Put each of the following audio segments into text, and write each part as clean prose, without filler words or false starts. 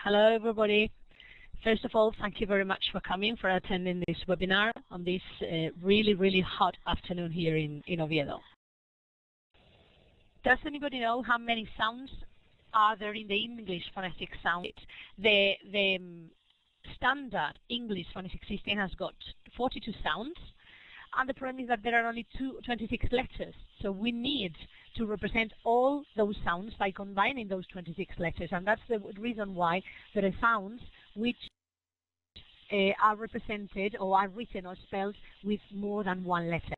Hello, everybody. First of all, thank you very much for coming, for attending this webinar on this really, really hot afternoon here in Oviedo. Does anybody know how many sounds are there in the English phonetic sound? The standard English phonetic system has got 42 sounds, and the problem is that there are only 26 letters. So we need to represent all those sounds by combining those 26 letters, and that's the reason why there are sounds which are represented or are written or spelled with more than one letter.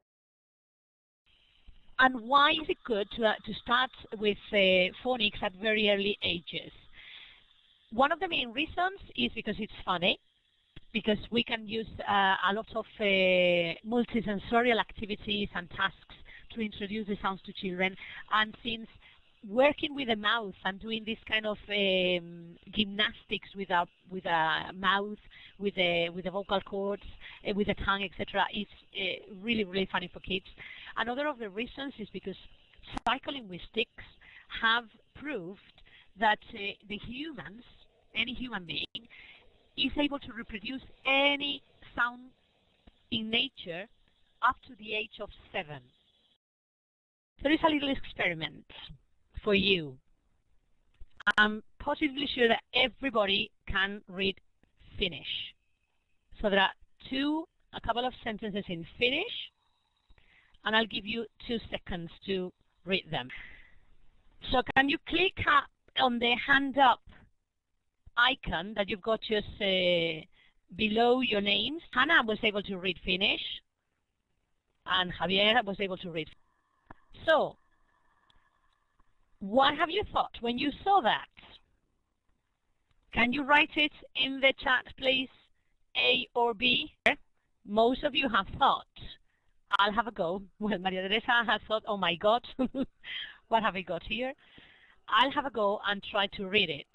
And why is it good to start with phonics at very early ages? One of the main reasons is because it's funny, because we can use a lot of multisensorial activities and tasks to introduce the sounds to children. And since working with the mouth and doing this kind of gymnastics with a mouth, with the vocal cords, with the tongue, etc., is really, really funny for kids. Another of the reasons is because psycholinguistics have proved that the humans, any human being, is able to reproduce any sound in nature up to the age of 7. There is a little experiment for you. I'm positively sure that everybody can read Finnish. So there are a couple of sentences in Finnish, and I'll give you 2 seconds to read them. So can you click on the hand up icon that you've got just below your names? Hannah was able to read Finnish, and Javier was able to read. So, what have you thought when you saw that? Can you write it in the chat, please? A or B? Most of you have thought, I'll have a go. Well, Maria Teresa has thought, oh my God, what have I got here? I'll have a go and try to read it.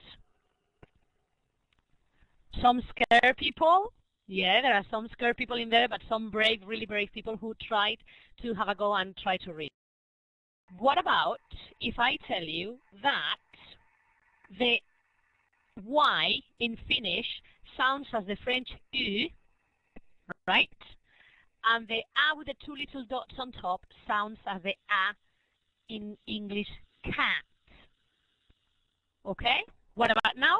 Some scared people, yeah, there are some scared people in there, but some brave, really brave people who tried to have a go and try to read. What about if I tell you that the Y in Finnish sounds as the French U, right? And the A with the 2 little dots on top sounds as the A in English cat. Okay? What about now?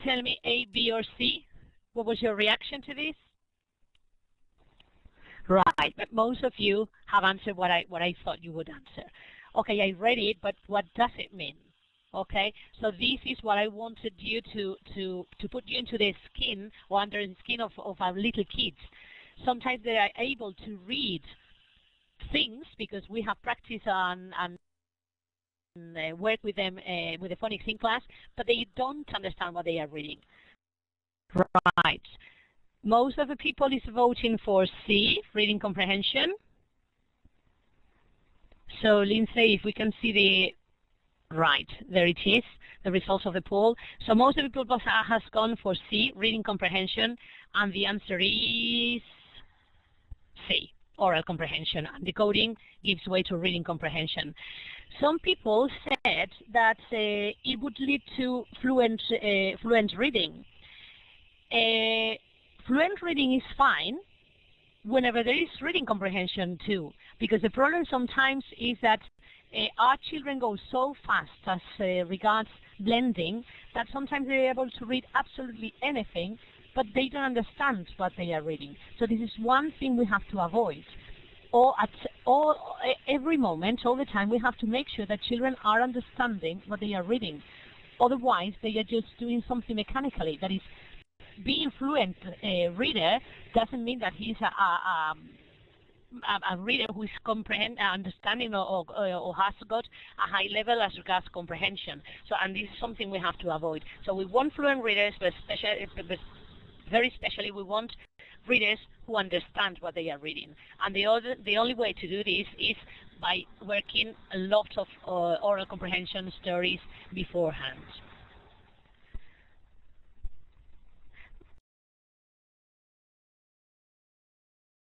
Tell me A, B, or C. What was your reaction to this? Right, but most of you have answered what I thought you would answer. Okay, I read it, but what does it mean? Okay, so this is what I wanted you to put you into the skin or under the skin of our little kids. Sometimes they are able to read things because we have practiced and work with them with the phonics in class, but they don't understand what they are reading. Right. Most of the people is voting for C, reading comprehension. So, Lindsay, if we can see the right, there it is, the results of the poll. So most of the people has gone for C, reading comprehension, and the answer is C, oral comprehension. And decoding gives way to reading comprehension. Some people said that it would lead to fluent reading. Fluent reading is fine whenever there is reading comprehension too, because the problem sometimes is that our children go so fast as regards blending that sometimes they're able to read absolutely anything, but they don't understand what they are reading. So this is one thing we have to avoid. Or at every moment, all the time, we have to make sure that children are understanding what they are reading. Otherwise, they are just doing something mechanically. That is, being fluent reader doesn't mean that he's a reader who is understanding or has got a high level as regards comprehension. So, and this is something we have to avoid. So we want fluent readers, but very especially we want readers who understand what they are reading. And the only way to do this is by working a lot of oral comprehension stories beforehand.